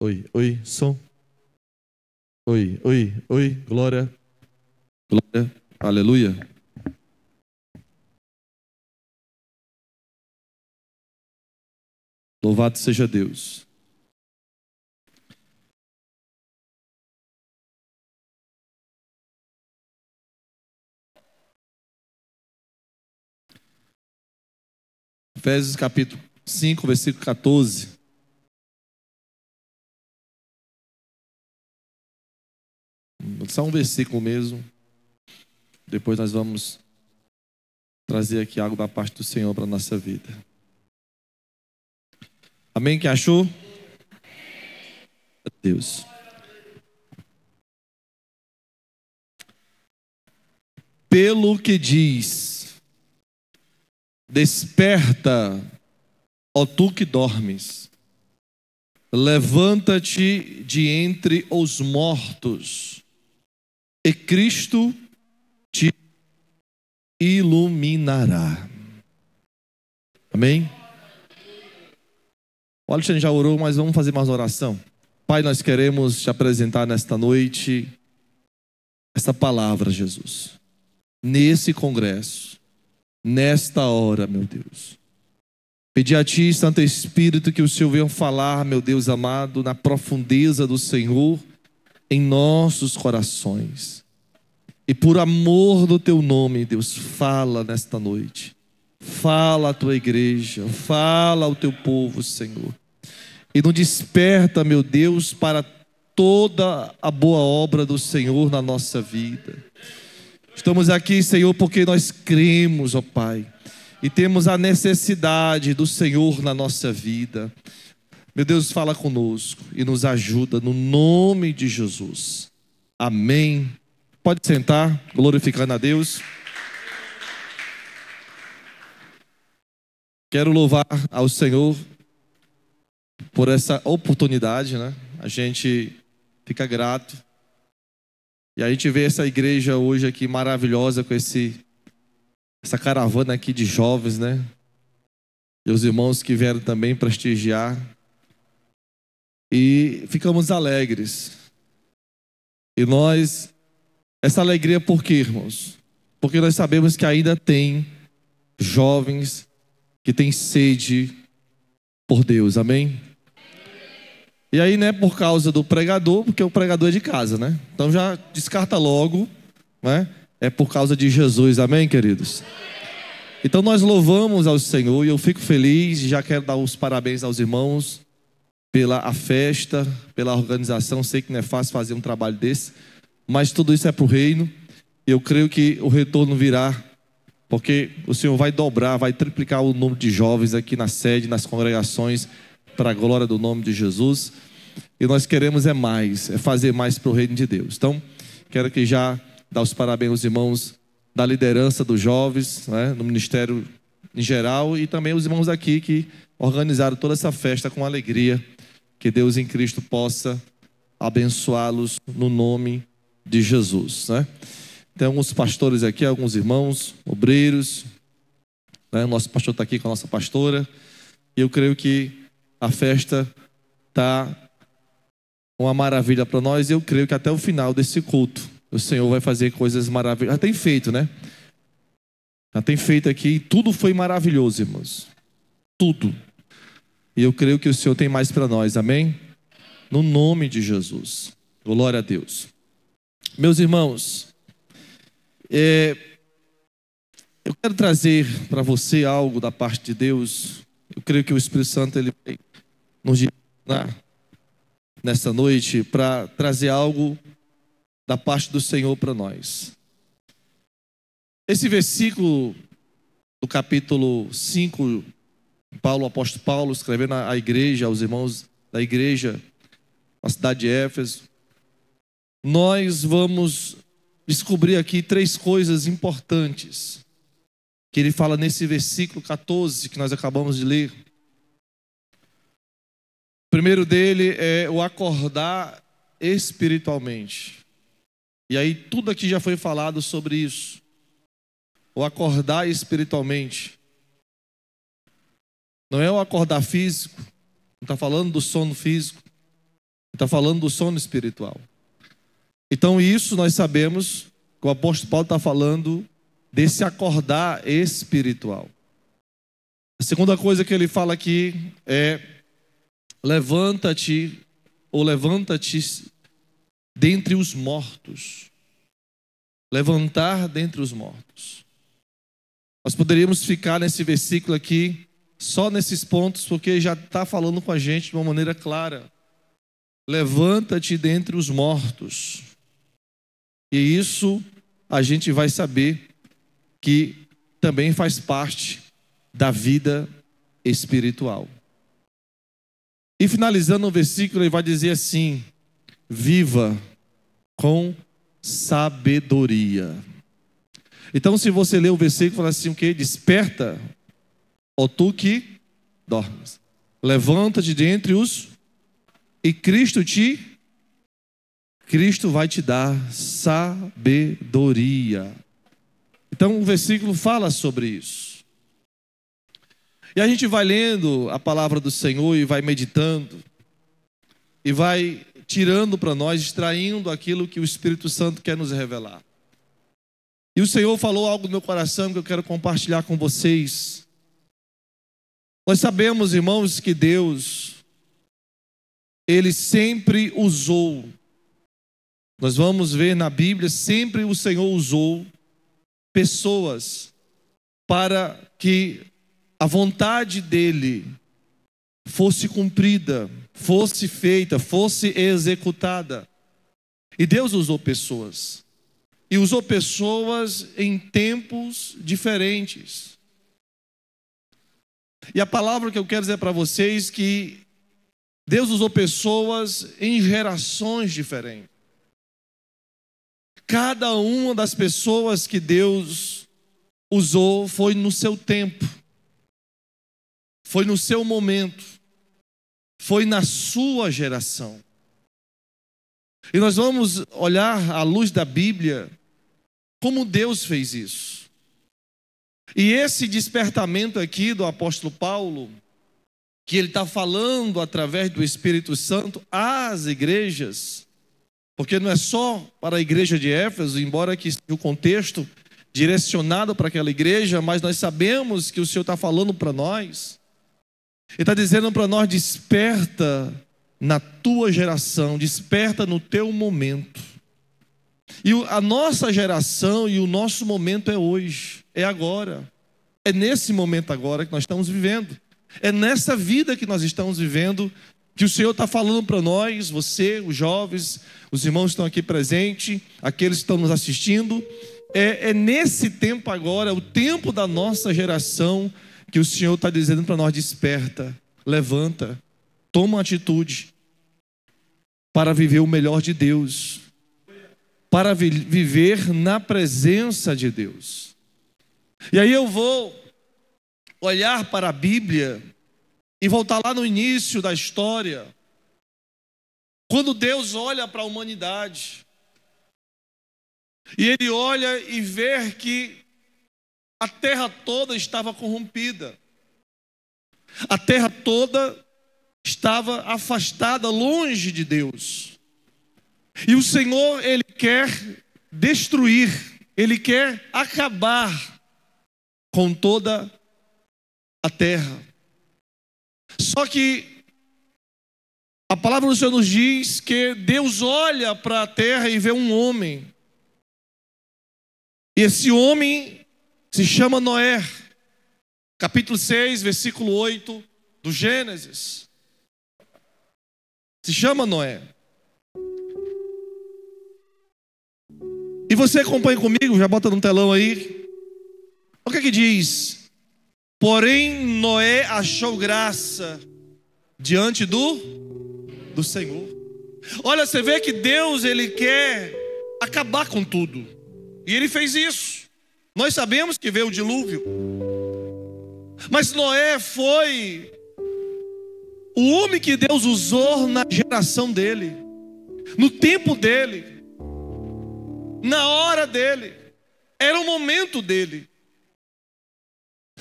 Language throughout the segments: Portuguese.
Oi, oi, som. Oi, oi, oi, glória, glória, aleluia. Louvado seja Deus. Efésios capítulo 5, versículo 14. Só um versículo mesmo. Depois nós vamos trazer aqui algo da parte do Senhor para a nossa vida. Amém? Quem achou? Deus. Pelo que diz: desperta, ó tu que dormes, levanta-te de entre os mortos, e Cristo te iluminará. Amém? O Alexandre já orou, mas vamos fazer mais uma oração. Pai, nós queremos te apresentar nesta noite essa palavra, Jesus. Nesse congresso, nesta hora, meu Deus. Pedir a Ti, Santo Espírito, que o Senhor venha falar, meu Deus amado, na profundeza do Senhor, em nossos corações. E por amor do Teu nome, Deus, fala nesta noite. Fala a Tua igreja, fala ao Teu povo, Senhor. E nos desperta, meu Deus, para toda a boa obra do Senhor na nossa vida. Estamos aqui, Senhor, porque nós cremos, ó Pai, e temos a necessidade do Senhor na nossa vida. Meu Deus, fala conosco e nos ajuda no nome de Jesus. Amém. Pode sentar, glorificando a Deus. Quero louvar ao Senhor por essa oportunidade, né? A gente fica grato. E a gente vê essa igreja hoje aqui maravilhosa com essa caravana aqui de jovens, né? E os irmãos que vieram também prestigiar. E ficamos alegres. E essa alegria por quê, irmãos? Porque nós sabemos que ainda tem jovens que têm sede por Deus, amém? E aí não é por causa do pregador, porque o pregador é de casa, né? Então já descarta logo, né? É por causa de Jesus, amém, queridos? Então nós louvamos ao Senhor e eu fico feliz e já quero dar os parabéns aos irmãos pela festa, pela organização. Sei que não é fácil fazer um trabalho desse, mas tudo isso é para o reino. E eu creio que o retorno virá, porque o Senhor vai dobrar, vai triplicar o número de jovens aqui na sede, nas congregações, para a glória do nome de Jesus. E nós queremos é fazer mais para o reino de Deus. Então, quero que já dar os parabéns aos irmãos da liderança dos jovens, né, no ministério em geral, e também os irmãos aqui que organizaram toda essa festa com alegria. Que Deus em Cristo possa abençoá-los no nome de Jesus, né? Tem alguns pastores aqui, alguns irmãos, obreiros, né? O nosso pastor está aqui com a nossa pastora. E eu creio que a festa está uma maravilha para nós. E eu creio que até o final desse culto o Senhor vai fazer coisas maravilhosas. Já tem feito, né? Já tem feito aqui e tudo foi maravilhoso, irmãos. Tudo. E eu creio que o Senhor tem mais para nós, amém? No nome de Jesus. Glória a Deus. Meus irmãos, eu quero trazer para você algo da parte de Deus. Eu creio que o Espírito Santo ele vai nos direcionar nessa noite para trazer algo da parte do Senhor para nós. Esse versículo do capítulo 5, o apóstolo Paulo escrevendo à igreja, aos irmãos da igreja, na cidade de Éfeso, nós vamos descobrir aqui 3 coisas importantes que ele fala nesse versículo 14 que nós acabamos de ler. O primeiro dele é o acordar espiritualmente. E aí tudo aqui já foi falado sobre isso. O acordar espiritualmente. Não é o acordar físico. Não está falando do sono físico. Está falando do sono espiritual. Então isso nós sabemos que o apóstolo Paulo está falando desse acordar espiritual. A segunda coisa que ele fala aqui é: levanta-te, ou levanta-te dentre os mortos. Levantar dentre os mortos. Nós poderíamos ficar nesse versículo aqui, só nesses pontos, porque já está falando com a gente de uma maneira clara. Levanta-te dentre os mortos. E isso a gente vai saber que também faz parte da vida espiritual. E finalizando o versículo, ele vai dizer assim: viva com sabedoria. Então, se você ler o versículo, fala assim: o que? Desperta, ó tu que dormes. Levanta-te dentre os... E Cristo vai te dar sabedoria. Então, o versículo fala sobre isso. E a gente vai lendo a palavra do Senhor e vai meditando. E vai tirando para nós, extraindo aquilo que o Espírito Santo quer nos revelar. E o Senhor falou algo no meu coração que eu quero compartilhar com vocês. Nós sabemos, irmãos, que Deus, Ele sempre usou. Nós vamos ver na Bíblia, sempre o Senhor usou pessoas para que a vontade dEle fosse cumprida, fosse feita, fosse executada. E Deus usou pessoas. E usou pessoas em tempos diferentes. E a palavra que eu quero dizer para vocês é que Deus usou pessoas em gerações diferentes. Cada uma das pessoas que Deus usou foi no seu tempo. Foi no seu momento. Foi na sua geração. E nós vamos olhar à luz da Bíblia como Deus fez isso. E esse despertamento aqui do apóstolo Paulo, que ele está falando através do Espírito Santo às igrejas, porque não é só para a igreja de Éfeso, embora que o contexto direcionado para aquela igreja, mas nós sabemos que o Senhor está falando para nós. Ele está dizendo para nós: desperta na tua geração, desperta no teu momento. E a nossa geração e o nosso momento é hoje, é agora. É nesse momento agora que nós estamos vivendo. É nessa vida que nós estamos vivendo que o Senhor está falando para nós, você, os jovens, os irmãos que estão aqui presentes, aqueles que estão nos assistindo. É nesse tempo agora, o tempo da nossa geração, que o Senhor está dizendo para nós: desperta, levanta, toma uma atitude para viver o melhor de Deus, para viver na presença de Deus. E aí eu vou olhar para a Bíblia e voltar lá no início da história, quando Deus olha para a humanidade, e Ele olha e vê que a terra toda estava corrompida, a terra toda estava afastada, longe de Deus. E o Senhor, Ele quer destruir, Ele quer acabar com toda a terra. Só que a palavra do Senhor nos diz que Deus olha para a terra e vê um homem. E esse homem se chama Noé. Capítulo 6, versículo 8 do Gênesis. Se chama Noé. E você acompanha comigo, já bota no telão aí. O que é que diz? Porém Noé achou graça diante do Senhor. Olha, você vê que Deus, Ele quer acabar com tudo. E Ele fez isso. Nós sabemos que veio o dilúvio. Mas Noé foi o homem que Deus usou na geração dele, no tempo dele, na hora dele. Era o momento dele.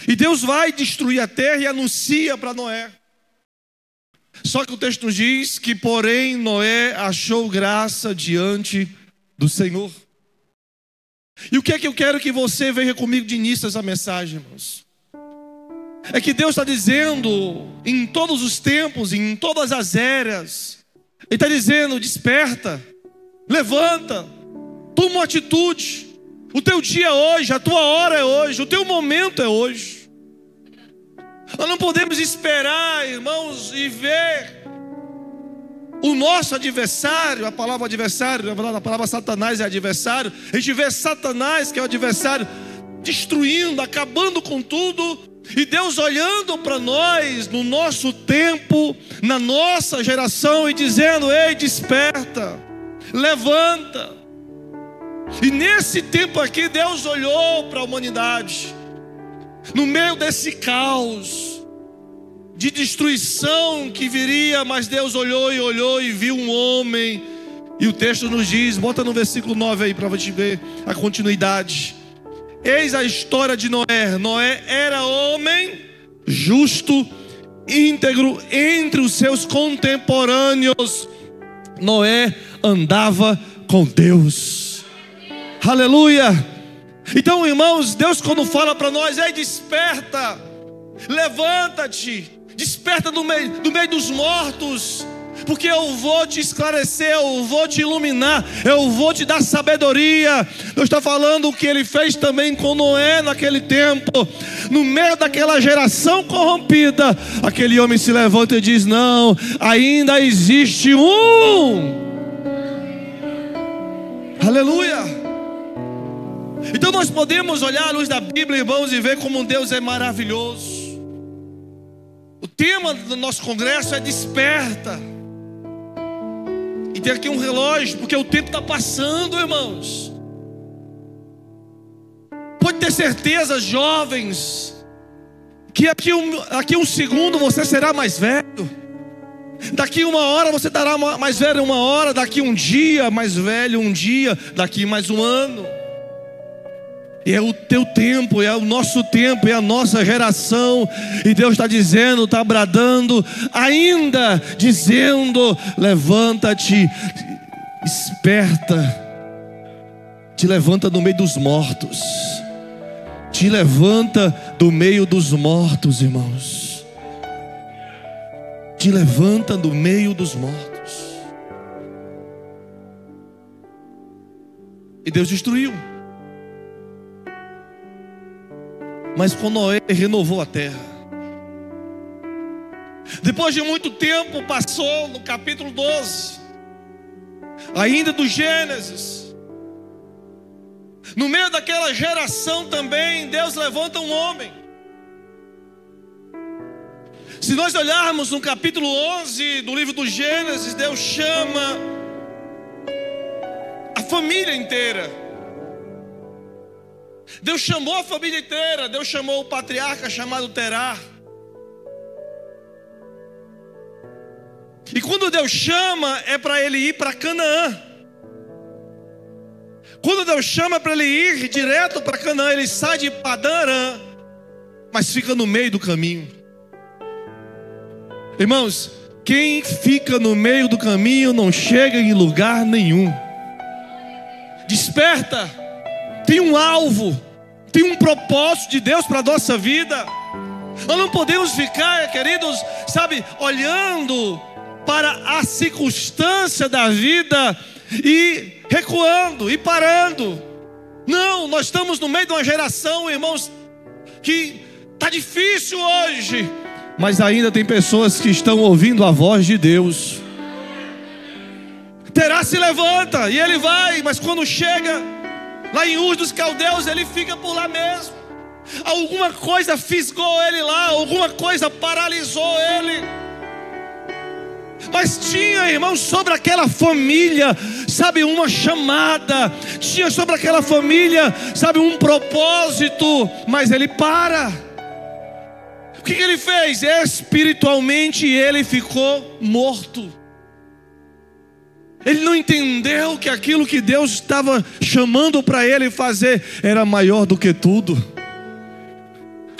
E Deus vai destruir a terra e anuncia para Noé. Só que o texto nos diz que, porém, Noé achou graça diante do Senhor. E o que é que eu quero que você veja comigo de início essa mensagem, irmãos? É que Deus está dizendo, em todos os tempos, em todas as eras, Ele está dizendo: desperta, levanta, toma uma atitude. O teu dia é hoje, a tua hora é hoje, o teu momento é hoje. Nós não podemos esperar, irmãos, e ver o nosso adversário. A palavra adversário, na verdade a palavra Satanás é adversário. A gente vê Satanás, que é o adversário, destruindo, acabando com tudo. E Deus olhando para nós, no nosso tempo, na nossa geração, e dizendo: ei, desperta, levanta. E nesse tempo aqui, Deus olhou para a humanidade, no meio desse caos de destruição que viria, mas Deus olhou e viu um homem. E o texto nos diz, bota no versículo 9 aí para a gente ver a continuidade. Eis a história de Noé. Noé era homem justo, íntegro entre os seus contemporâneos. Noé andava com Deus. Aleluia. Então, irmãos, Deus quando fala para nós: ei, desperta, levanta-te, desperta do meio dos mortos, porque eu vou te esclarecer, eu vou te iluminar, eu vou te dar sabedoria. Deus está falando o que Ele fez também com Noé naquele tempo. No meio daquela geração corrompida, aquele homem se levanta e diz: não, ainda existe um. Aleluia. Então nós podemos olhar à luz da Bíblia, irmãos, e ver como Deus é maravilhoso. O tema do nosso congresso é desperta. E tem aqui um relógio, porque o tempo está passando, irmãos. Pode ter certeza, jovens, que aqui um segundo você será mais velho. Daqui uma hora você estará mais velho uma hora. Daqui um dia mais velho um dia. Daqui mais um ano. É o teu tempo, é o nosso tempo, é a nossa geração. E Deus está dizendo, está bradando, ainda dizendo: levanta-te, esperta. Te levanta do meio dos mortos. Te levanta do meio dos mortos, irmãos. Te levanta do meio dos mortos. E Deus destruiu. Mas com Noé renovou a terra. Depois de muito tempo, passou no capítulo 12, ainda do Gênesis. No meio daquela geração também, Deus levanta um homem. Se nós olharmos no capítulo 11 do livro do Gênesis, Deus chama a família inteira. Deus chamou a família inteira. Deus chamou o patriarca chamado Terá. E quando Deus chama, é para ele ir para Canaã. Quando Deus chama para ele ir direto para Canaã, ele sai de Padã Arã, mas fica no meio do caminho. Irmãos, quem fica no meio do caminho não chega em lugar nenhum. Desperta. Tem um alvo, tem um propósito de Deus para a nossa vida. Nós não podemos ficar, queridos, olhando para a circunstância da vida e recuando e parando. Não, nós estamos no meio de uma geração, irmãos, que está difícil hoje, mas ainda tem pessoas que estão ouvindo a voz de Deus. Terá se levanta e ele vai, mas quando chega lá em Ur dos Caldeus, ele fica por lá mesmo. Alguma coisa fisgou ele lá, alguma coisa paralisou ele. Mas tinha, irmãos, sobre aquela família, uma chamada. Tinha sobre aquela família, um propósito. Mas ele para. O que ele fez? Espiritualmente ele ficou morto. Ele não entendeu que aquilo que Deus estava chamando para ele fazer era maior do que tudo.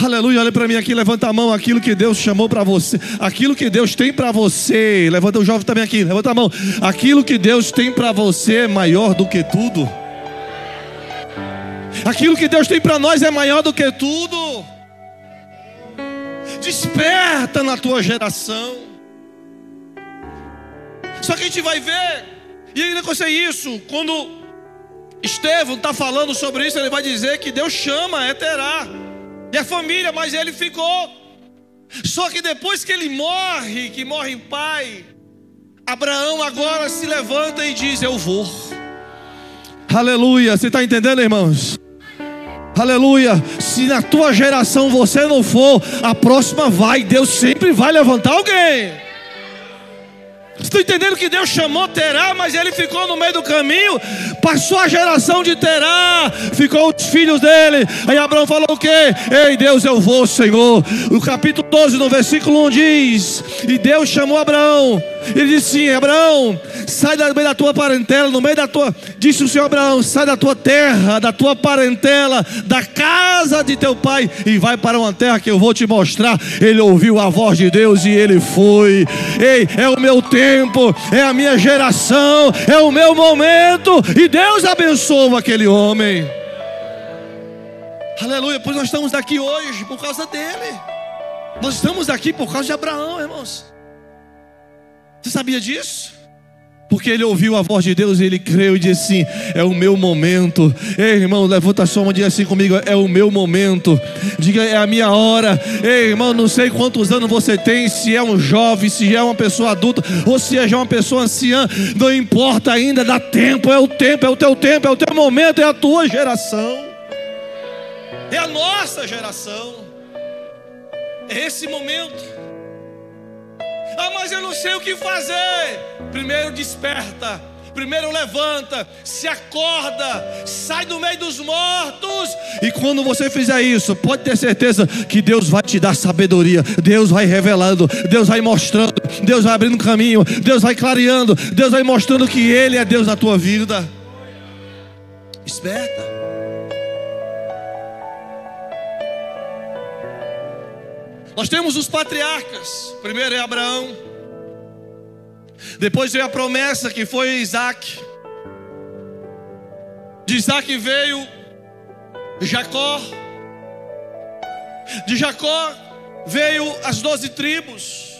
Aleluia, olha para mim aqui, levanta a mão, aquilo que Deus chamou para você, aquilo que Deus tem para você, levanta o jovem também aqui, levanta a mão, aquilo que Deus tem para você é maior do que tudo. Aquilo que Deus tem para nós é maior do que tudo. Desperta na tua geração. Só que a gente vai ver, e ainda com isso, quando Estevão está falando sobre isso, ele vai dizer que Deus chama Terá e a família, mas ele ficou. Só que depois que ele morre, que morre em pai, Abraão agora se levanta e diz: eu vou. Aleluia, você está entendendo, irmãos? Aleluia, se na tua geração você não for, a próxima vai, Deus sempre vai levantar alguém. Você está entendendo que Deus chamou Terá, mas ele ficou no meio do caminho? Passou a geração de Terá, ficou os filhos dele. Aí Abraão falou o quê? Ei Deus, eu vou, Senhor. O capítulo 12, no versículo 1 diz: e Deus chamou Abraão. Ele disse assim: Abraão, sai do meio da tua parentela, no meio da tua... Disse o Senhor: Abraão, sai da tua terra, da tua parentela, da casa de teu pai, e vai para uma terra que eu vou te mostrar. Ele ouviu a voz de Deus e ele foi. Ei, é o meu tempo, é a minha geração, é o meu momento. E Deus abençoa aquele homem. Aleluia, pois nós estamos aqui hoje por causa dele. Nós estamos aqui por causa de Abraão, irmãos. Você sabia disso? Porque ele ouviu a voz de Deus e ele creu e disse assim: é o meu momento. Ei irmão, levanta a sua mão e diga assim comigo: é o meu momento. Diga: é a minha hora. Ei irmão, não sei quantos anos você tem, se é um jovem, se é uma pessoa adulta, ou se é já uma pessoa anciã, não importa ainda, dá tempo, é o tempo, é o teu tempo, é o teu momento, é a tua geração, é a nossa geração, é esse momento. Ah, mas eu não sei o que fazer. Primeiro desperta, primeiro levanta, se acorda, sai do meio dos mortos. E quando você fizer isso, pode ter certeza que Deus vai te dar sabedoria. Deus vai revelando, Deus vai mostrando, Deus vai abrindo caminho, Deus vai clareando, Deus vai mostrando que Ele é Deus na tua vida. Desperta. Nós temos os patriarcas. Primeiro é Abraão, depois veio a promessa, que foi Isaac. De Isaac veio Jacó. De Jacó veio as 12 tribos.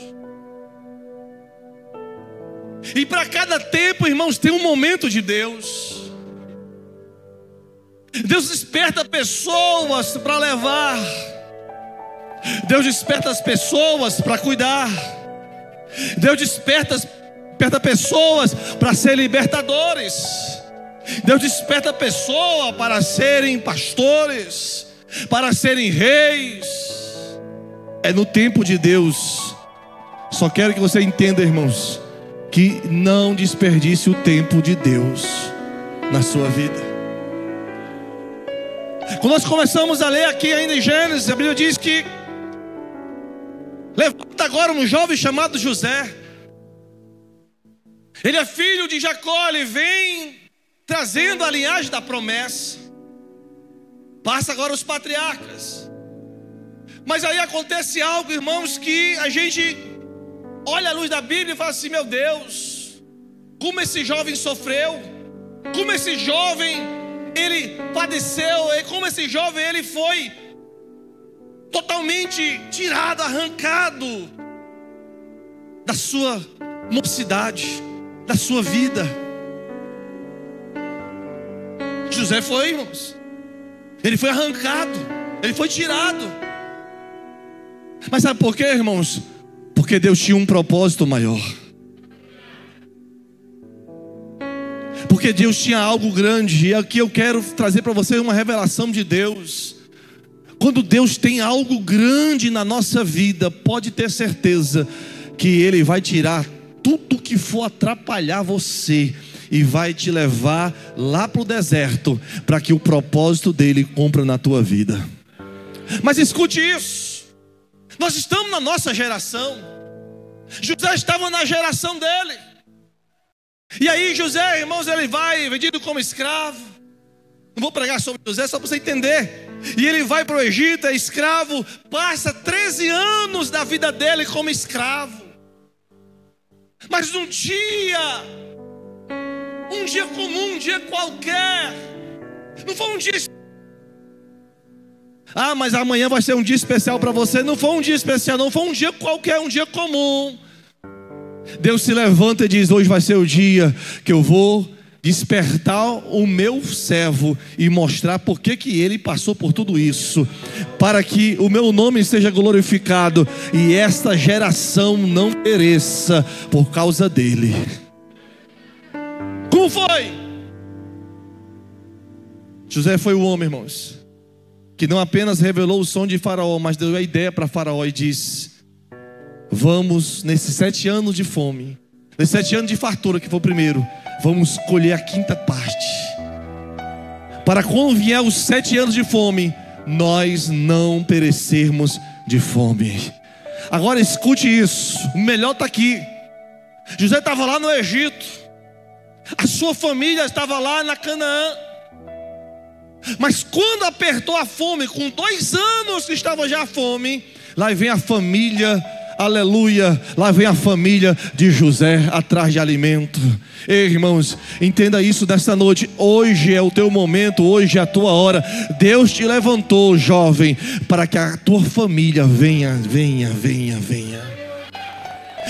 E para cada tempo, irmãos, tem um momento de Deus. Deus desperta pessoas para levar. Deus desperta as pessoas para cuidar. Deus desperta pessoas para ser libertadores. Deus desperta pessoas para serem pastores, para serem reis. É no tempo de Deus. Só quero que você entenda, irmãos, que não desperdice o tempo de Deus na sua vida. Quando nós começamos a ler aqui ainda em Gênesis, a Bíblia diz que levanta agora um jovem chamado José. Ele é filho de Jacó, ele vem trazendo a linhagem da promessa. Passa agora os patriarcas. Mas aí acontece algo, irmãos, que a gente olha à luz da Bíblia e fala assim: meu Deus, como esse jovem sofreu, como esse jovem ele padeceu, e como esse jovem ele foi totalmente tirado, arrancado da sua mocidade, da sua vida. José foi, irmãos, ele foi arrancado, ele foi tirado. Mas sabe por quê, irmãos? Porque Deus tinha um propósito maior. Porque Deus tinha algo grande. E aqui eu quero trazer para você uma revelação de Deus. Quando Deus tem algo grande na nossa vida, pode ter certeza que Ele vai tirar tudo que for atrapalhar você e vai te levar lá para o deserto, para que o propósito dele cumpra na tua vida. Mas escute isso: nós estamos na nossa geração. José estava na geração dele. E aí José, irmãos, ele vai vendido como escravo. Não vou pregar sobre José, só para você entender. E ele vai para o Egito, é escravo, passa 13 anos da vida dele como escravo. Mas um dia comum, um dia qualquer, não foi um dia. Ah, mas amanhã vai ser um dia especial para você. Não foi um dia especial, não, foi um dia qualquer, um dia comum. Deus se levanta e diz: hoje vai ser o dia que eu vou despertar o meu servo e mostrar por que ele passou por tudo isso, para que o meu nome seja glorificado e esta geração não pereça por causa dele. Como foi? José foi o homem, irmãos, que não apenas revelou o sonho de Faraó, mas deu a ideia para Faraó e disse: vamos, nesses 7 anos de fome, nesses 7 anos de fartura, que foi o primeiro, vamos colher a 5ª parte, para quando vier os 7 anos de fome, nós não perecermos de fome. Agora escute isso, o melhor está aqui. José estava lá no Egito, a sua família estava lá na Canaã, mas quando apertou a fome, com 2 anos que estava já a fome, lá vem a família, aleluia, lá vem a família de José atrás de alimento. Ei, irmãos, entenda isso desta noite. Hoje é o teu momento, hoje é a tua hora. Deus te levantou, jovem, para que a tua família venha,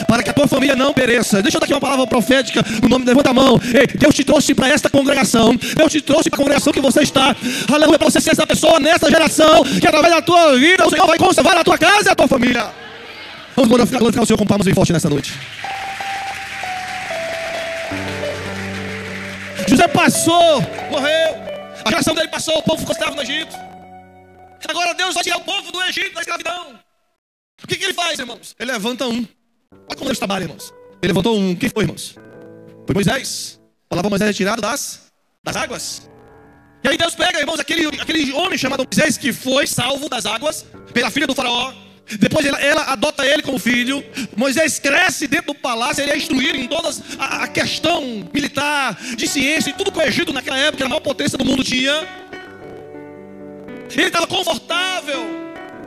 para que a tua família não pereça. Deixa eu dar aqui uma palavra profética no nome, levanta a mão. Ei, Deus te trouxe para esta congregação, Deus te trouxe para a congregação que você está, aleluia, para você ser essa pessoa nessa geração, que através da tua vida o Senhor vai conservar a tua casa e a tua família. Vamos glorificar o Senhor com palmas bem forte nessa noite. José passou, morreu, a geração dele passou, o povo ficou escravo no Egito. Agora Deus vai tirar o povo do Egito, da escravidão. O que ele faz, irmãos? Ele levanta um. Olha como Deus trabalha, irmãos. Ele levantou um. Quem foi, irmãos? Foi Moisés. Falava Moisés retirado das águas. E aí Deus pega, irmãos, aquele homem chamado Moisés, que foi salvo das águas pela filha do faraó. Depois ela adota ele como filho. Moisés cresce dentro do palácio. Ele é instruído em toda a questão militar, de ciência, e tudo que o Egito naquela época, a maior potência do mundo, tinha. Ele estava confortável,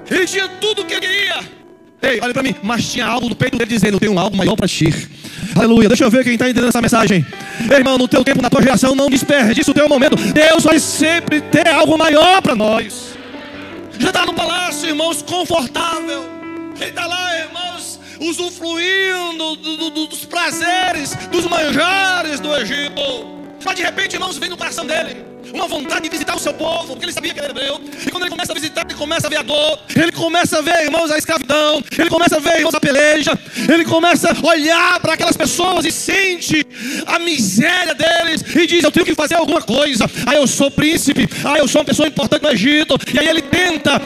ele tinha tudo o que ele queria. Ei, olha para mim, mas tinha algo no peito dele dizendo: eu tenho algo maior para ti. Aleluia, deixa eu ver quem está entendendo essa mensagem. Ei, irmão, no teu tempo, na tua geração, não desperdice o teu momento. Deus vai sempre ter algo maior para nós. Já está no palácio, irmãos, confortável. Ele está lá, irmãos, usufruindo dos prazeres, dos manjares do Egito. Mas de repente, irmãos, vem no coração dele uma vontade de visitar o seu povo, porque ele sabia que era hebreu. E quando ele começa a visitar, ele começa a ver a dor, ele começa a ver, irmãos, a escravidão, ele começa a ver, irmãos, a peleja, ele começa a olhar para aquelas pessoas e sente a miséria deles e diz: eu tenho que fazer alguma coisa. Aí eu sou príncipe, aí eu sou uma pessoa importante no Egito. E aí ele tenta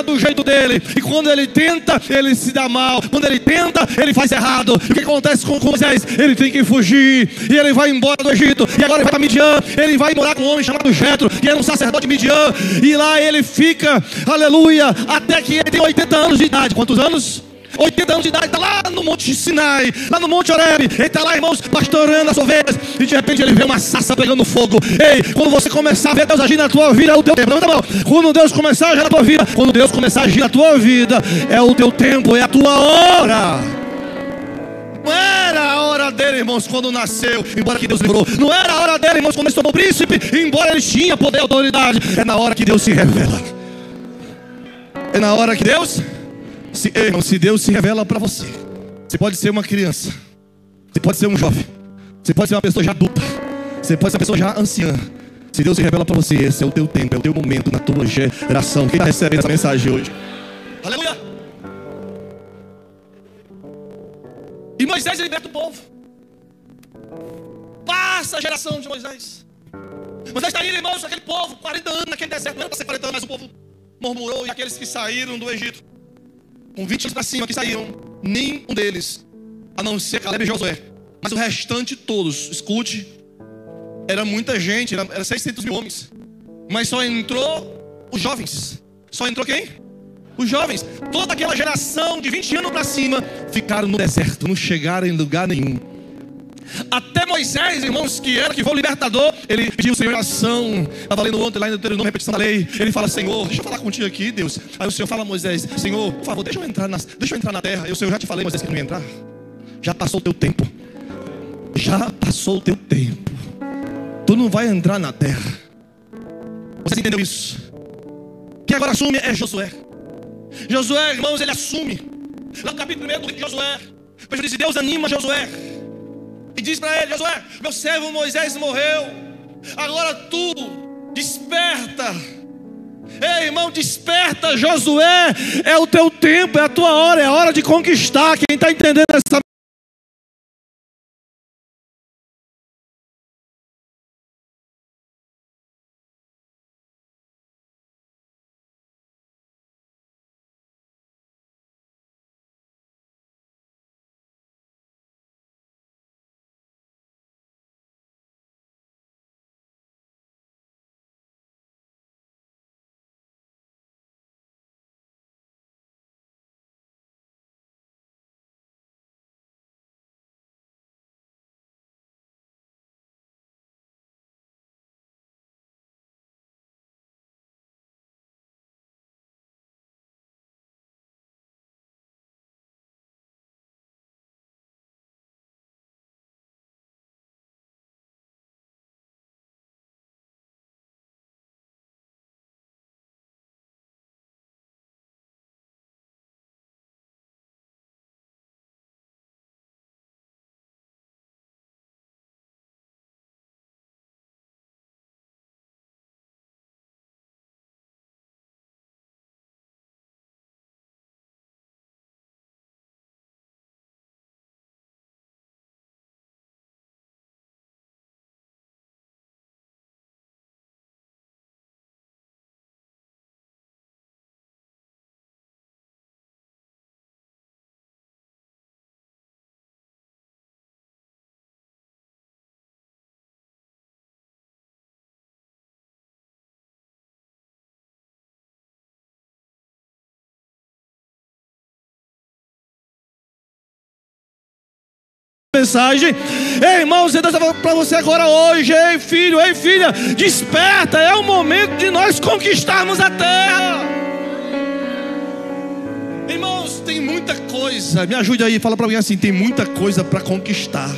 do jeito dele, e quando ele tenta, ele se dá mal. Quando ele tenta, ele faz errado. E o que acontece com Moisés? Ele tem que fugir, e ele vai embora do Egito, e agora ele vai para Midian. Ele vai morar com um homem chamado Jetro, que era um sacerdote de Midian, e lá ele fica, aleluia, até que ele tem 80 anos de idade. Quantos anos? 80 anos de idade, está lá no Monte Sinai, lá no Monte Horebe. Ele está lá, irmãos, pastorando as ovelhas, e de repente ele vê uma sarça pegando fogo. Ei, quando você começar a ver Deus agir na tua vida, é o teu tempo. Levanta a mão. Quando Deus começar a agir na tua vida, quando Deus começar a agir na tua vida, é o teu tempo, é a tua hora. Não era a hora dele, irmãos, quando nasceu, embora que Deus livrou. Não era a hora dele, irmãos, quando ele se tornou príncipe, embora ele tinha poder e autoridade. É na hora que Deus se revela. É na hora que Deus se Deus se revela para você. Você pode ser uma criança, você pode ser um jovem, você pode ser uma pessoa já adulta, você pode ser uma pessoa já anciã. Se Deus se revela para você, esse é o teu tempo, é o teu momento na tua geração. Quem está recebendo essa mensagem hoje? Aleluia! E Moisés liberta o povo. Passa a geração de Moisés. Moisés está aí, irmãos, aquele povo, 40 anos naquele deserto. Não era para ser 40 anos, mas o povo murmurou. E aqueles que saíram do Egito, com 20 anos para cima, que saíram, nenhum deles, a não ser Caleb e Josué, mas o restante todos, escute, era muita gente, era 600 mil homens. Mas só entrou os jovens. Só entrou quem? Os jovens. Toda aquela geração de 20 anos para cima ficaram no deserto, não chegaram em lugar nenhum. Até Moisés, irmãos, que foi o libertador, ele pediu o Senhor em oração. Estava lendo ontem lá em Deuteronômio, repetição da lei. Ele fala: Senhor, deixa eu falar contigo aqui, Deus. Aí o Senhor fala a Moisés: Senhor, por favor, deixa eu entrar na terra. E o Senhor: já te falei, Moisés, que não ia entrar. Já passou o teu tempo. Já passou o teu tempo. Tu não vai entrar na terra. Você entendeu isso? Quem agora assume é Josué. Josué, irmãos, ele assume. Lá no capítulo 1 do livro de Josué, Deus anima Josué e diz para ele: Josué, meu servo Moisés morreu, agora tu desperta. Ei, irmão, desperta, Josué. É o teu tempo, é a tua hora, é a hora de conquistar. Quem está entendendo essa mensagem? Ei, irmãos, Deus está falando para você agora hoje. Ei, filho, ei, filha, desperta. É o momento de nós conquistarmos a terra. Irmãos, tem muita coisa. Me ajude aí, fala para mim assim: tem muita coisa para conquistar.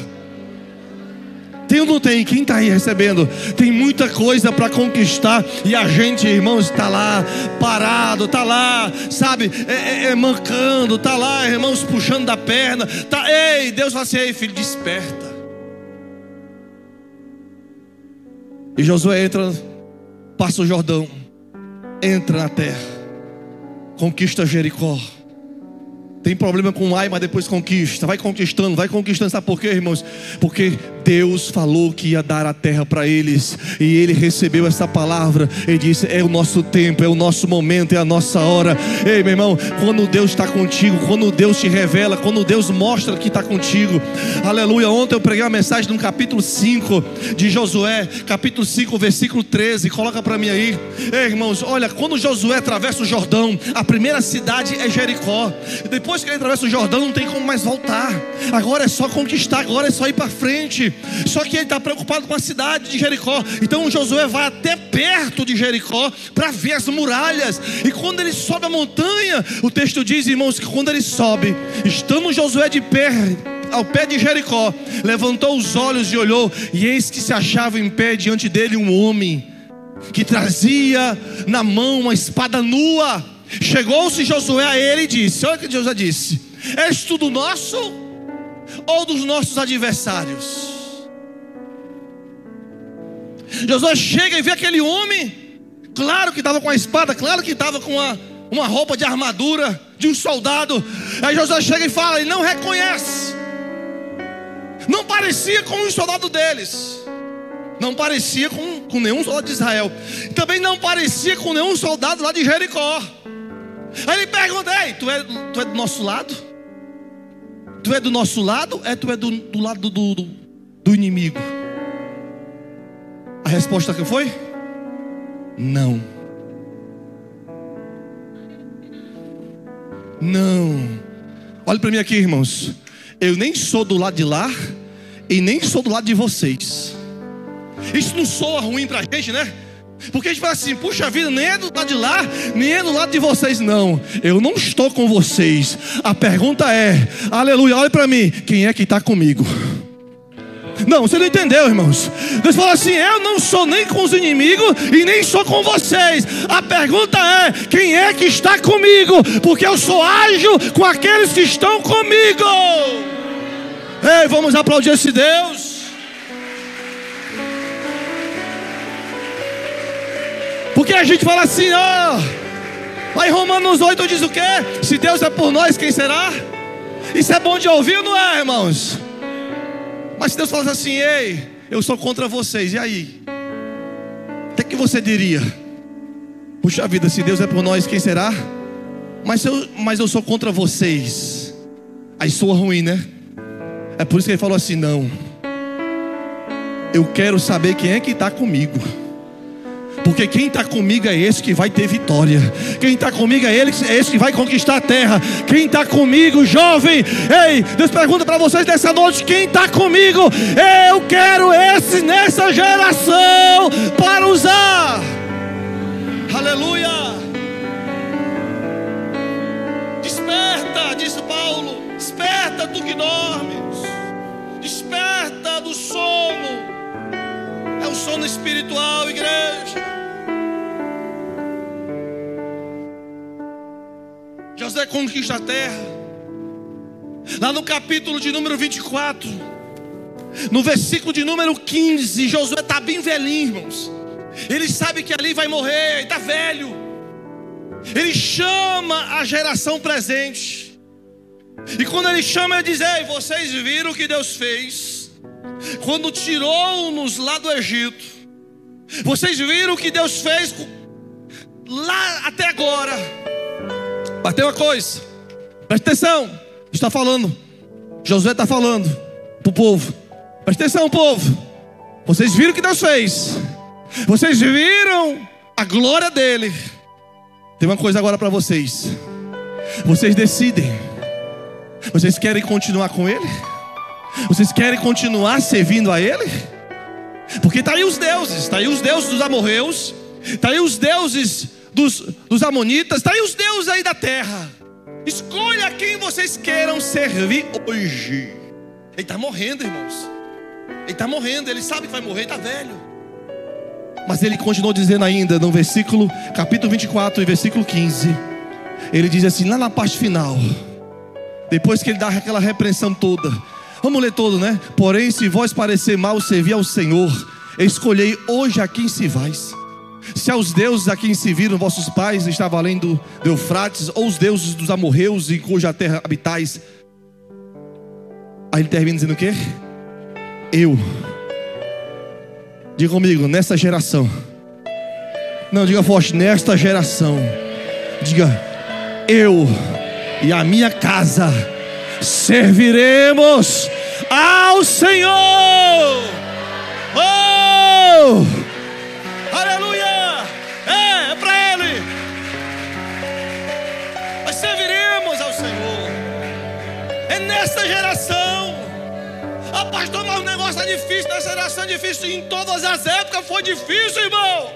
Tem ou não tem? Quem está aí recebendo? Tem muita coisa para conquistar. E a gente, irmãos, está lá parado, está lá, sabe, mancando, está lá, irmãos, puxando da perna. Ei, Deus fala assim: ei, filho, desperta. E Josué entra, passa o Jordão, entra na terra, conquista Jericó. Tem problema com Ai, mas depois conquista. Vai conquistando, vai conquistando. Sabe por quê, irmãos? Porque Deus falou que ia dar a terra para eles. E ele recebeu essa palavra e disse: é o nosso tempo, é o nosso momento, é a nossa hora. Ei, meu irmão, quando Deus está contigo, quando Deus te revela, quando Deus mostra que está contigo. Aleluia. Ontem eu preguei uma mensagem no capítulo 5 de Josué, capítulo 5, versículo 13. Coloca para mim aí. Ei, irmãos, olha, quando Josué atravessa o Jordão, a primeira cidade é Jericó. Depois que ele atravessa o Jordão, não tem como mais voltar. Agora é só conquistar, agora é só ir para frente. Só que ele está preocupado com a cidade de Jericó. Então Josué vai até perto de Jericó para ver as muralhas. E quando ele sobe a montanha, o texto diz, irmãos, que quando ele sobe, estando Josué de pé ao pé de Jericó, levantou os olhos e olhou, e eis que se achava em pé diante dele um homem que trazia na mão uma espada nua. Chegou-se Josué a ele e disse: olha o que Josué disse: és tu do nosso ou dos nossos adversários? Josué chega e vê aquele homem, claro que estava com a espada, claro que estava com uma roupa de armadura de um soldado. Aí Josué chega e fala, ele não reconhece. Não parecia com um soldado deles, não parecia com nenhum soldado de Israel, também não parecia com nenhum soldado lá de Jericó. Aí ele pergunta: ei, tu é do nosso lado? Tu é do nosso lado? Tu é do lado do inimigo? A resposta que foi? Não. Não. Olha para mim aqui, irmãos. Eu nem sou do lado de lá e nem sou do lado de vocês. Isso não soa ruim pra gente, né? Porque a gente fala assim, puxa vida, nem é do lado de lá, nem é do lado de vocês. Não, eu não estou com vocês. A pergunta é, aleluia, olha para mim, quem é que está comigo? Não, você não entendeu, irmãos. Deus fala assim, eu não sou nem com os inimigos e nem sou com vocês. A pergunta é, quem é que está comigo? Porque eu só ajo com aqueles que estão comigo. Ei, vamos aplaudir esse Deus. Porque a gente fala assim, ó, lá em Romanos 8 diz o quê? Se Deus é por nós, quem será? Isso é bom de ouvir, não é, irmãos? Mas se Deus falasse assim, ei, eu sou contra vocês, e aí? O que você diria? Puxa vida, se Deus é por nós, quem será? Mas eu sou contra vocês. Aí soa ruim, né? É por isso que ele falou assim, não, eu quero saber quem é que está comigo. Porque quem está comigo é esse que vai ter vitória. Quem está comigo é esse que vai conquistar a terra. Quem está comigo, jovem, ei, Deus pergunta para vocês nessa noite, quem está comigo? Eu quero esse nessa geração para usar. Aleluia. Desperta, disse Paulo. Desperta tu que dormes. Desperta do sono. É o sono espiritual, igreja. José conquista a terra. Lá no capítulo de número 24, no versículo de número 15, Josué está bem velhinho, irmãos. Ele sabe que ali vai morrer, ele está velho. Ele chama a geração presente. E quando ele chama, ele diz, ei, vocês viram o que Deus fez quando tirou-nos lá do Egito. Vocês viram o que Deus fez lá até agora. Mas tem uma coisa, presta atenção. Está falando, Josué está falando para o povo. Presta atenção, povo. Vocês viram o que Deus fez. Vocês viram a glória dele. Tem uma coisa agora para vocês. Vocês decidem. Vocês querem continuar com ele? Vocês querem continuar servindo a ele? Porque está aí os deuses. Está aí os deuses dos amorreus. Está aí os deuses dos amonitas. Está aí os deuses aí da terra. Escolha quem vocês queiram servir hoje. Ele está morrendo, irmãos. Ele está morrendo. Ele sabe que vai morrer, está velho. Mas ele continuou dizendo ainda no versículo, capítulo 24 e versículo 15. Ele diz assim, lá na parte final, depois que ele dá aquela repreensão toda. Vamos ler todo, né? Porém, se vós parecer mal servir ao Senhor, escolhei hoje a quem servais. Se aos deuses a quem serviram vossos pais estavam além do Eufrates, ou os deuses dos amorreus em cuja terra habitais. Aí ele termina dizendo o quê? Eu. Diga comigo, nessa geração. Não, diga forte, nesta geração. Diga, eu e a minha casa serviremos ao Senhor. Oh! Aleluia! É para Ele. Nós serviremos ao Senhor. É nesta geração. Ah, pastor, mas o negócio é difícil. Nessa geração é difícil. Em todas as épocas foi difícil, irmão.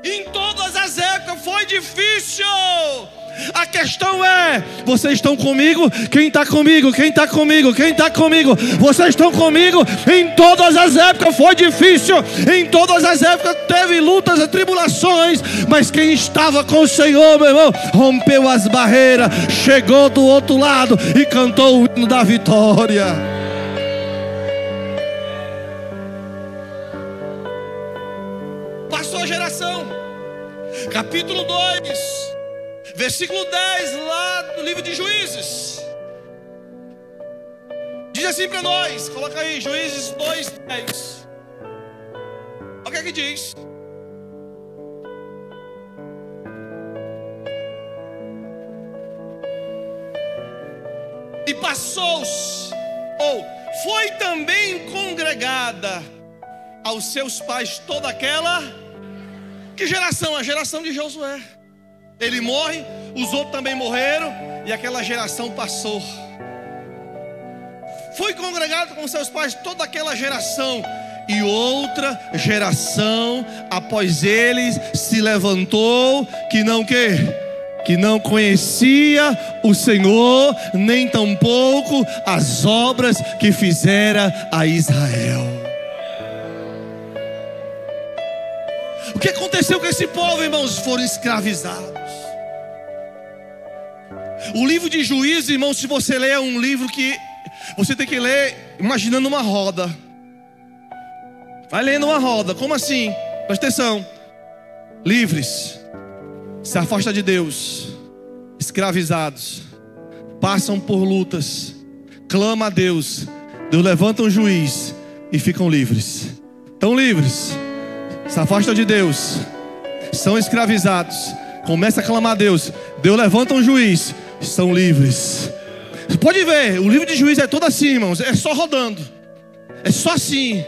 Em todas as épocas foi difícil. A questão é, vocês estão comigo? Quem está comigo? Quem está comigo? Quem está comigo? Vocês estão comigo? Em todas as épocas foi difícil. Em todas as épocas teve lutas e tribulações. Mas quem estava com o Senhor, meu irmão, rompeu as barreiras, chegou do outro lado e cantou o hino da vitória. Passou a geração. Capítulo 2, versículo 10, lá do livro de Juízes. Diz assim para nós, coloca aí, Juízes 2:10. Olha o que é que diz. E passou-se, ou foi também congregada aos seus pais toda aquela. Que geração? A geração de Josué. Ele morre, os outros também morreram, e aquela geração passou. Foi congregado com seus pais toda aquela geração. e outra geração após eles se levantou, que não que não conhecia o Senhor, nem tampouco as obras que fizera a Israel. O que aconteceu com esse povo, irmãos? Foram escravizados. O livro de Juízes, irmãos, se você ler, é um livro que você tem que ler imaginando uma roda. Vai lendo uma roda. Como assim? Presta atenção. Livres, se afastam de Deus, escravizados, passam por lutas, clamam a Deus, Deus levanta um juiz e ficam livres. Estão livres, se afastam de Deus, são escravizados, começa a clamar a Deus, Deus levanta um juiz, estão livres. Você pode ver, o livro de Juízes é todo assim, irmãos, é só rodando, é só assim.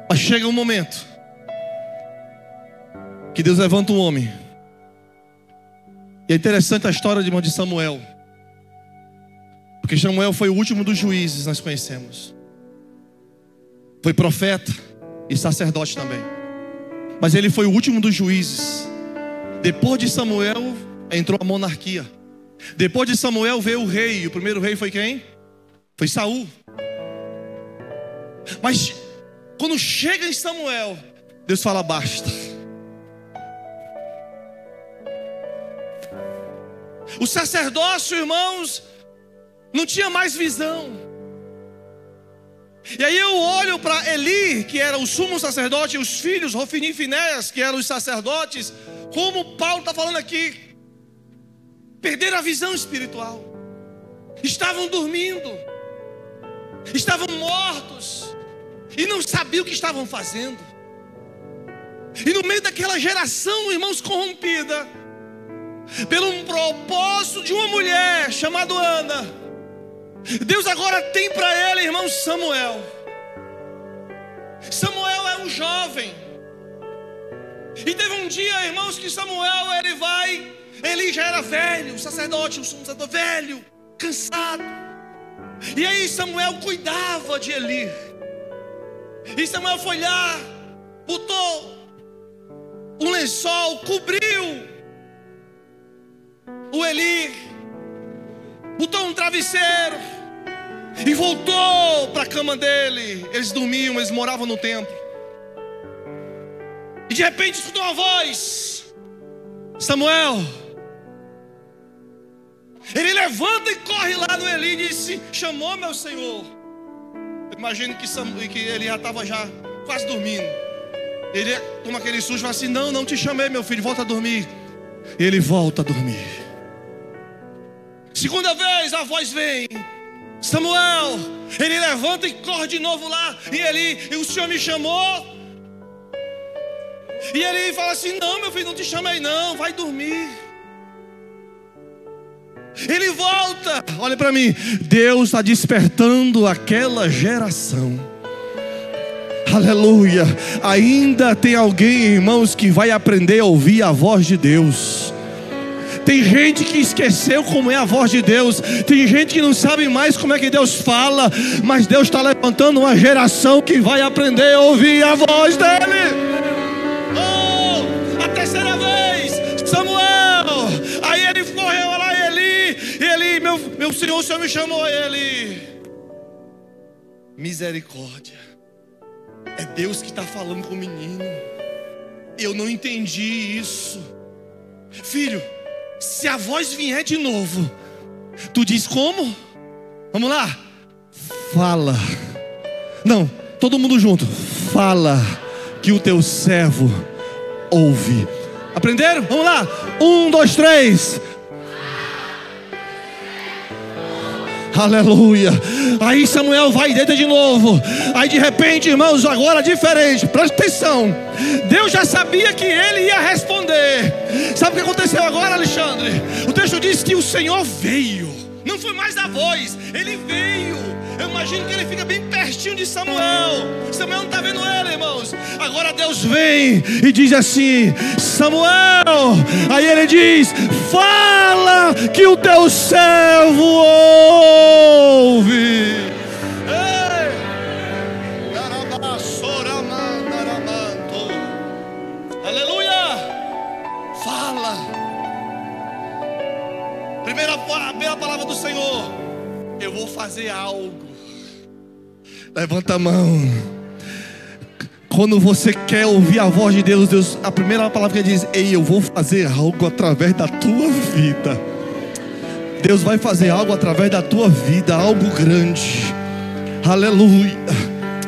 Mas chega um momento que Deus levanta um homem. E é interessante a história de Samuel, porque Samuel foi o último dos juízes, nós conhecemos. Foi profeta e sacerdote também, mas ele foi o último dos juízes. Depois de Samuel entrou a monarquia. Depois de Samuel veio o rei. E o primeiro rei foi quem? Foi Saul. Mas quando chega em Samuel, Deus fala: basta. O sacerdócio, irmãos, não tinha mais visão. E aí eu olho para Eli, que era o sumo sacerdote, e os filhos Hofni e Finéias, que eram os sacerdotes. Como Paulo está falando aqui, perderam a visão espiritual, estavam dormindo, estavam mortos e não sabiam o que estavam fazendo. E no meio daquela geração, irmãos, corrompida pelo propósito de uma mulher chamada Ana, Deus agora tem para ele, irmãos, Samuel. Samuel é um jovem. E teve um dia, irmãos, que Samuel, ele já era velho, o sacerdote, o sumo sacerdote, velho, cansado. E aí Samuel cuidava de Eli. E Samuel foi lá, botou um lençol, cobriu o Eli, botou um travesseiro e voltou para a cama dele. Eles dormiam, eles moravam no templo. E de repente escutou uma voz: Samuel. Ele levanta e corre lá no Eli e disse: chamou meu senhor. Eu imagino que ele já estava quase dormindo. Ele toma aquele susto e fala assim: não te chamei, meu filho, volta a dormir. E ele volta a dormir. Segunda vez a voz vem: Samuel. Ele levanta e corre de novo lá. E o senhor me chamou? E ele fala assim: não, meu filho, não te chamei não, vai dormir. Ele volta, olha para mim. Deus está despertando aquela geração. Aleluia. Ainda tem alguém, irmãos, que vai aprender a ouvir a voz de Deus. Tem gente que esqueceu como é a voz de Deus. Tem gente que não sabe mais como é que Deus fala. Mas Deus está levantando uma geração que vai aprender a ouvir a voz dele. A terceira vez, Samuel. Aí ele correu lá, Eli, meu senhor, o senhor me chamou. Ele: misericórdia. É Deus que está falando com o menino. Eu não entendi isso. Filho, se a voz vier de novo, tu diz como? Vamos lá. Fala. Não, todo mundo junto. Fala, que o teu servo ouve. Aprenderam? Vamos lá. 1, 2, 3. Aleluia. Aí Samuel vai e deita de novo. Aí de repente, irmãos, agora diferente. Presta atenção. Deus já sabia que ele ia responder. Sabe o que aconteceu agora, Alexandre? O texto diz que o Senhor veio. Não foi mais a voz, ele veio. Eu imagino que ele fica bem pertinho de Samuel. Samuel não está vendo ele, irmãos. Agora Deus vem e diz assim: Samuel. Aí ele diz: fala, que o teu servo ouve. Primeira palavra do Senhor: eu vou fazer algo. Levanta a mão. Quando você quer ouvir a voz de Deus, a primeira palavra que ele diz: ei, eu vou fazer algo através da tua vida. Deus vai fazer algo através da tua vida, algo grande. Aleluia.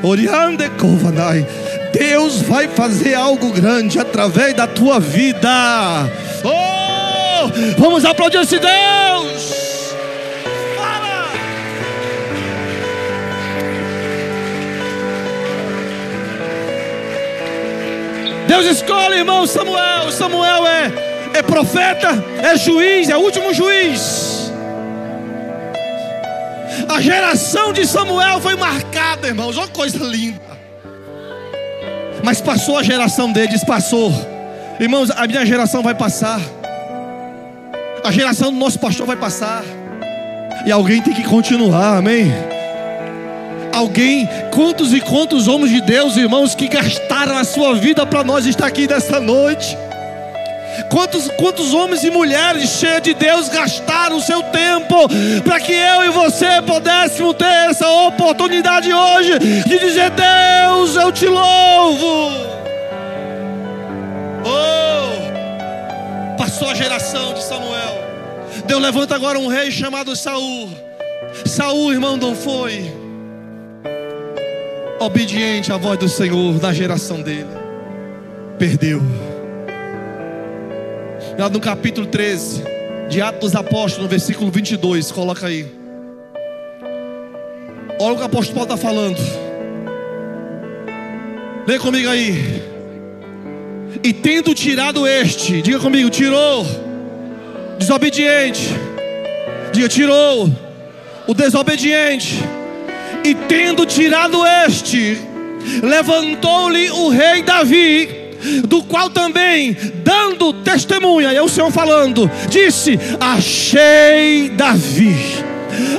Oriande Kovanai. Deus vai fazer algo grande através da tua vida. Oh, vamos aplaudir esse Deus. Fala. Deus escolhe, irmão, Samuel. Samuel é profeta, é juiz, é o último juiz. A geração de Samuel foi marcada, irmãos. Olha que coisa linda. Mas passou a geração deles, passou. Irmãos, a minha geração vai passar. A geração do nosso pastor vai passar. E alguém tem que continuar, amém? Alguém, quantos e quantos homens de Deus, irmãos, que gastaram a sua vida para nós estar aqui nesta noite. Quantos homens e mulheres cheios de Deus gastaram o seu tempo para que eu e você pudéssemos ter essa oportunidade hoje de dizer: Deus, eu te louvo. Oh, passou a geração de Samuel. Deus levanta agora um rei chamado Saul. Saul, irmão, não foi obediente à voz do Senhor na geração dele. Perdeu. Lá no capítulo 13 de Atos dos Apóstolos, no versículo 22, coloca aí. Olha o que o apóstolo Paulo está falando. Lê comigo aí. E tendo tirado este, diga comigo, tirou desobediente. Diga, tirou o desobediente. E tendo tirado este, levantou-lhe o rei Davi, do qual também, dando testemunha, e o Senhor falando, disse: achei Davi.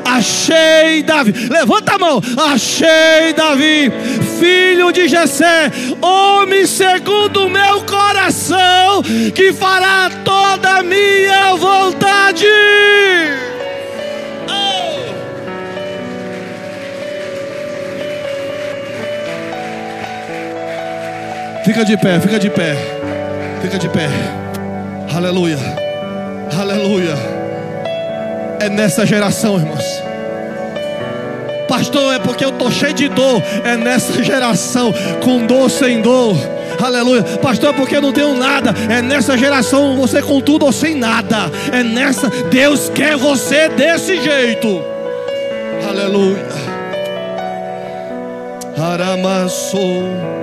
Achei Davi. Levanta a mão. Achei Davi, filho de Jessé, homem segundo o meu coração, que fará toda a minha vontade. Fica de pé, fica de pé. Fica de pé. Aleluia. Aleluia. É nessa geração, irmãos. Pastor, é porque eu estou cheio de dor. É nessa geração, com dor, sem dor. Aleluia. Pastor, é porque eu não tenho nada. É nessa geração, você com tudo ou sem nada. É nessa. Deus quer você desse jeito. Aleluia. Aramassou.